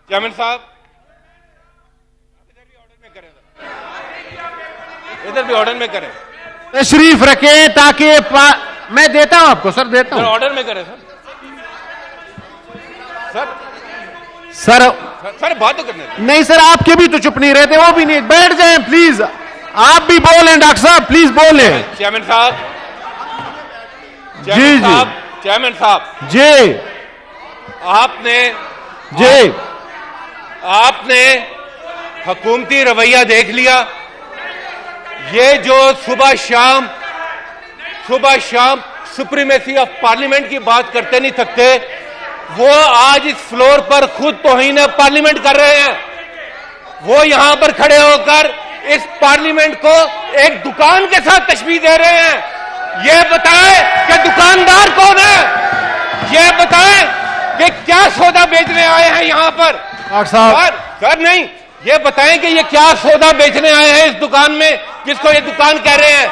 Chairman साहब इधर भी ऑर्डर में करें, तशरीफ रखें ताकि मैं देता हूं आपको सर, देता हूं। ऑर्डर में करें सर। सर सर बात तो करने दें। नहीं सर, आपके भी तो चुप नहीं रहते, वो भी नहीं। बैठ जाएं प्लीज, आप भी बोलें डॉक्टर साहब, प्लीज बोलें। चेयरमैन साहब, जी जी चेयरमैन साहब जी आपने हुकूमती रवैया देख लिया। ये जो सुबह शाम सुप्रीमेसी ऑफ पार्लियामेंट की बात करते नहीं थकते, वो आज इस फ्लोर पर खुद तौहीन पार्लियामेंट कर रहे हैं। वो यहां पर खड़े होकर इस पार्लियामेंट को एक दुकान के साथ तशबीह दे रहे हैं। ये बताएं कि दुकानदार कौन है, ये बताएं कि क्या सौदा बेचने आए हैं यहां पर। डॉक्टर साहब सर नहीं, ये बताएं कि ये क्या सौदा बेचने आए हैं इस दुकान में, जिसको ये दुकान कह रहे हैं।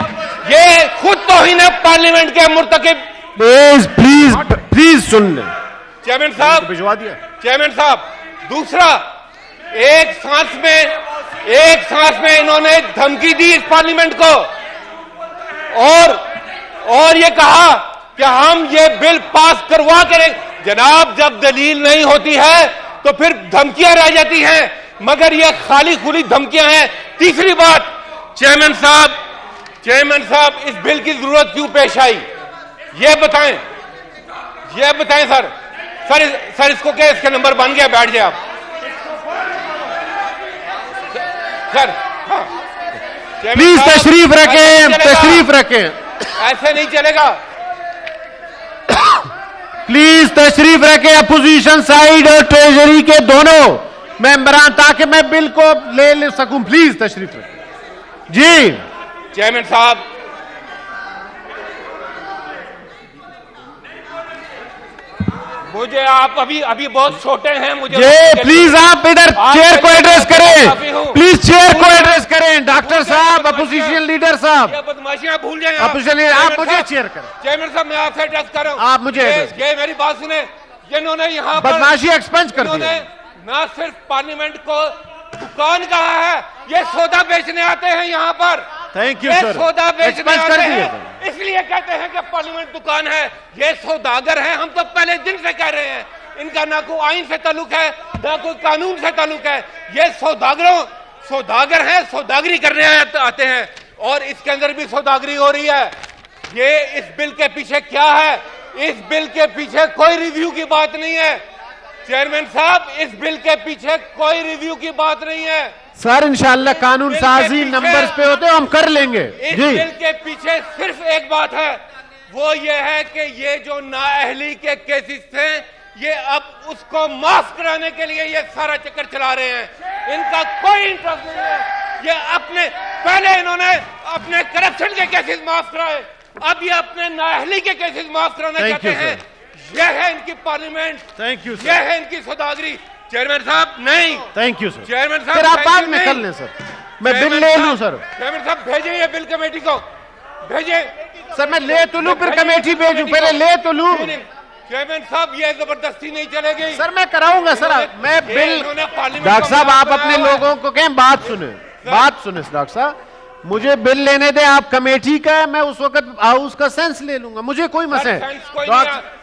ये खुद तौहीन पार्लियामेंट के मुर्तकिब। प्लीज प्लीज प्लीज सुन लें चेयरमैन साहब, भिजवा दिया। चेयरमैन साहब, दूसरा, एक सांस में इन्होंने धमकी दी इस पार्लियामेंट को और ये कहा कि हम ये बिल पास करवा करें। जनाब, जब दलील नहीं होती है तो फिर धमकियां रह जाती हैं, मगर ये खाली खुली धमकियां हैं। तीसरी बात, चेयरमैन साहब इस बिल की जरूरत क्यों पेश आई, ये बताएं सर इसको क्या, इसका नंबर बन गया, बैठ जाए आप सर। प्लीज तशरीफ रखें, ऐसे नहीं चलेगा। प्लीज तशरीफ रखें अपोजिशन साइड और ट्रेजरी के दोनों मेंबरान, ताकि मैं बिल को ले सकूं। प्लीज तशरीफ रखें जी। चेयरमैन साहब, मुझे आप अभी बहुत छोटे हैं, मुझे प्लीज आप इधर चेयर को एड्रेस करें, प्लीज चेयर को एड्रेस करें। डॉक्टर साहब, अपोजिशन लीडर साहब, ये बदमाशियां भूल जाएं अपोजिशन लीडर, आप मुझे चेयर करें। चेयरमैन साहब, मैं आपसे एड्रेस कर रहा हूं, आप मुझे ये मेरी बात सुने। इन्होंने यहाँ पर बदमाशी एक्सपेंस कर दी। इन्होंने न सिर्फ पार्लियामेंट को दुकान कहा है, ये सौदा बेचने आते हैं यहाँ पर। थैंक यू सर, सौदा बेचने आते कर हैं, इसलिए कहते हैं कि पार्लियामेंट दुकान है। ये सौदागर हैं, हम तो पहले दिन से कह रहे हैं। इनका ना कोई आइन से ताल्लुक है, ना कोई कानून से ताल्लुक है। ये सौदागर हैं, सौदागरी करने आते हैं, और इसके अंदर भी सौदागरी हो रही है। ये इस बिल के पीछे क्या है? इस बिल के पीछे कोई रिव्यू की बात नहीं है चेयरमैन साहब, इस बिल के पीछे कोई रिव्यू की बात नहीं है सर। इंशाल्लाह कानून साजी नंबर्स पे होते हम कर लेंगे। इस बिल के पीछे सिर्फ एक बात है, वो ये है कि ये जो नाअहली के केसेस थे, ये अब उसको माफ कराने के लिए ये सारा चक्कर चला रहे हैं। इनका कोई इंटरेस्ट नहीं है। ये पहले इन्होंने अपने करप्शन के केसेस माफ कराए, अब ये अपने नाअहली के केसेस माफ कराना चाहते हैं। यह है इनकी पार्लियामेंट, थैंक यू, यह है इनकी सौदागरी। चेयरमैन साहब नहीं, थैंक यू सर। चेयरमैन साहब आप बाद में कर लें सर, मैं बिल ले लूं सर। चेयरमैन साहब भेजिए ये बिल कमेटी को, भेजिए सर। मैं ले तो लूं, फिर कमेटी भेजूं, पहले ले तो लूं। चेयरमैन साहब, ये जबरदस्ती नहीं चलेगी सर, मैं कराऊंगा सर। मैं बिल, डॉक्टर साहब आप अपने लोगों को कहें बात सुने डॉक्टर साहब, मुझे बिल लेने दे। आप कमेटी का है, मैं उस वक्त हाउस का सेंस ले लूंगा, मुझे कोई मसला है।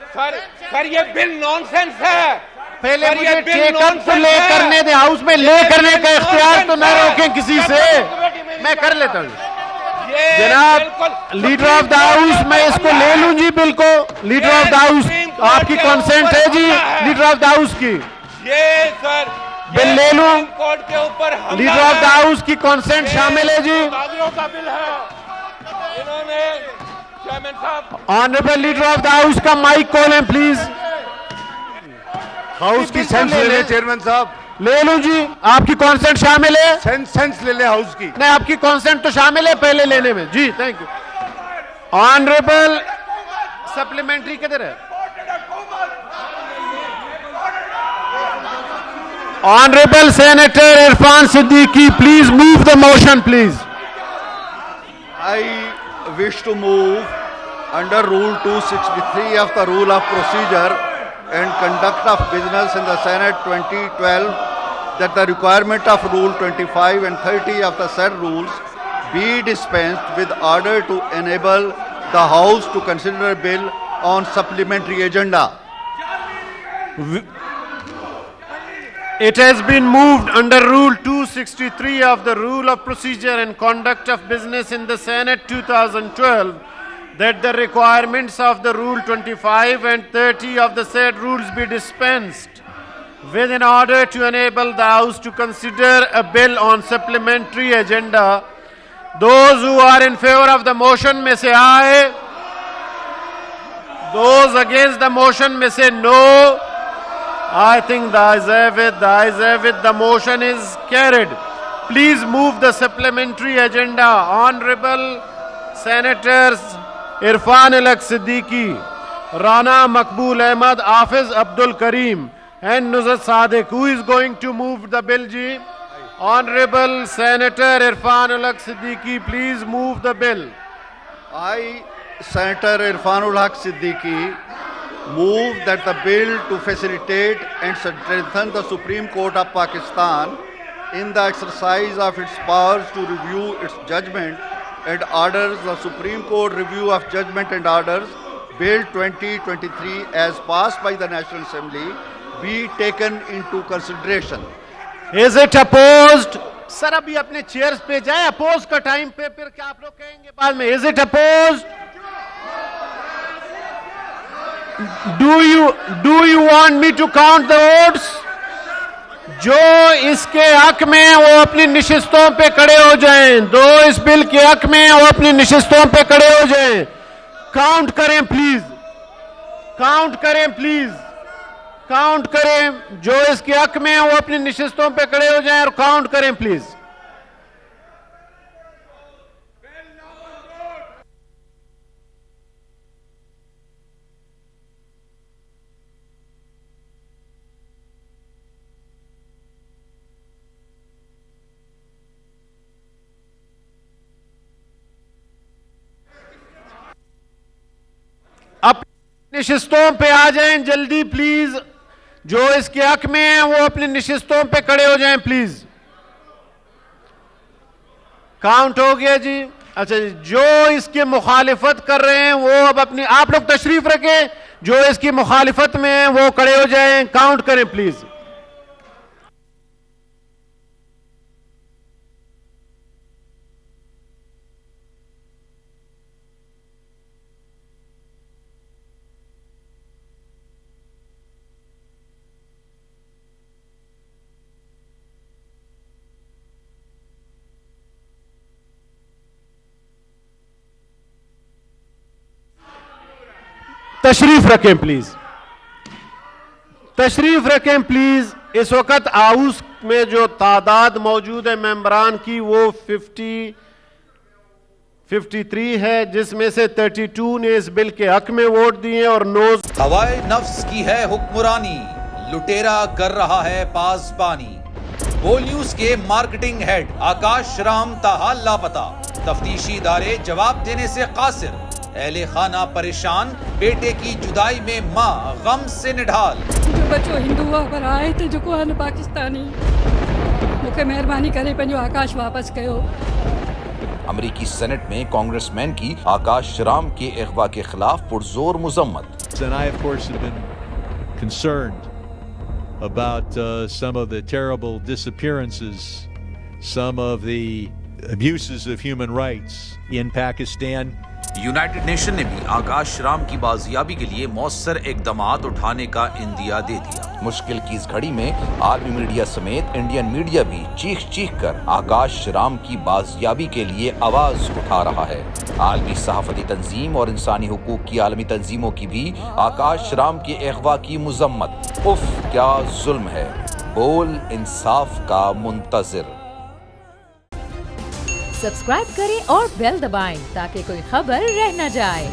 सर ये बिल नॉनसेंस है। पहले मुझे चेकअप तो ले करने दे, हाउस में ले करने का इख्तियार तो न रोकें किसी से, मैं कर लेता हूँ। जनाब लीडर ऑफ द हाउस, मैं इसको ले लूं जी बिल को। लीडर ऑफ द हाउस, आपकी कंसेंट है जी लीडर ऑफ द हाउस की? ये सर बिल ले लूं? कोर्ट के ऊपर लीडर ऑफ द हाउस की कंसेंट शामिल है जी? का बिल है। इन्होंने चेयरमैन साहब, honourable leader of the house का माइक खोलें प्लीज। हाउस की सेंस ले ले चेयरमैन साहब। ले लूं जी, आपकी कॉन्सेंट शामिल है? सेंस ले ले हाउस की। नहीं, आपकी कॉन्सेंट तो शामिल है पहले लेने में जी। Thank you. ऑनरेबल सप्लीमेंट्री किधर है? Honourable senator Irfan Siddiqui, please move the motion please. I wish to move under Rule 263 of the Rule of Procedure and Conduct of Business in the Senate 2012 that the requirement of Rule 25 and 30 of the said rules be dispensed with order to enable the House to consider a bill on supplementary agenda. It has been moved under Rule 263 of the Rule of Procedure and Conduct of Business in the Senate 2012 that the requirements of the Rule 25 and 30 of the said rules be dispensed with in order to enable the House to consider a bill on supplementary agenda. Those who are in favor of the motion may say aye. Those against the motion may say no. I think the ayes have it, the motion is carried. Please move the supplementary agenda. Honorable Senators Irfan Ulaq Siddiqui, Rana Maqbool Ahmad, Hafiz Abdul Karim and Nuzhat Sadiq. Who is going to move the bill, ji? Honorable Senator Irfan Ulaq Siddiqui, please move the bill. I, Senator Irfanul Haq Siddiqui, move that the bill to facilitate and strengthen the Supreme Court of Pakistan in the exercise of its powers to review its judgment and orders, the Supreme Court Review of Judgment and Orders, Bill 2023 as passed by the National Assembly, be taken into consideration. Is it opposed? Sir अभी अपने chairs पे जाए, oppose का time पे फिर क्या आप लोग कहेंगे बाद में? Is it opposed? Do you want me to count the votes? जो इसके हक में वो अपनी निशिस्तों पे खड़े हो जाएं, दो इस बिल के हक में वो अपनी निशिस्तों पे खड़े हो जाएं. काउंट करें प्लीज, काउंट करें प्लीज, काउंट करें. जो इसके हक में वो अपनी निशिस्तों पे खड़े हो जाएं और काउंट करें प्लीज. अपनी निशिस्तों पे आ जाएं जल्दी प्लीज. जो इसके हक में हैं वो अपनी निशिस्तों पे खड़े हो जाएं प्लीज. काउंट हो गया जी. अच्छा जी, जो इसकी मुखालिफत कर रहे हैं वो अब अपनी, आप लोग तशरीफ रखें. जो इसकी मुखालिफत में हैं वो खड़े हो जाएं. काउंट करें प्लीज. तशरीफ रखें प्लीज, तशरीफ रखें प्लीज. इस वक्त हाउस में जो तादाद मौजूद है मेंबरान की वो 53 है, जिसमें से 32 ने इस बिल के हक में वोट दिए और 9 हवाए नफ्स की है हुक्मरानी, लुटेरा कर रहा है पासबानी. बोल न्यूज के मार्केटिंग हेड आकाश राम ताहा लापता, तफ्तीशी इदारे जवाब देने से कासिर. अहले खाना परेशान, बेटे की जुदाई में मां गम से निढाल. जो बच्चो हिंदू हुआ पर आए थे जो को पाकिस्तानी, मुझे मेहरबानी करे पंहिंजो आकाश वापस कयो. अमेरिकी सेनेट में कांग्रेसमैन की आकाश राम के अगवा के खिलाफ पुरजोर मुजम्मत. And I, of course, have been concerned about some of the terrible disappearances, some of the abuses of human rights in Pakistan. United nation ने भी आकाश राम की बाजियाबी के लिए मौसर इकदामात उठाने का इंदिया दे दिया. मुश्किल की इस घड़ी में आर्मी मीडिया समेत इंडियन मीडिया भी चीख कर आकाश राम की बाजियाबी के लिए आवाज उठा रहा है. आलमी सहाफती तंजीम और इंसानी हुकूक की आलमी तंजीमों की भी आकाश राम के अगवा की मुजम्मत. उफ क्या जुल्म है, बोल इंसाफ का मुंतजिर. सब्सक्राइब करें और बेल दबाएं ताकि कोई खबर रह न जाए.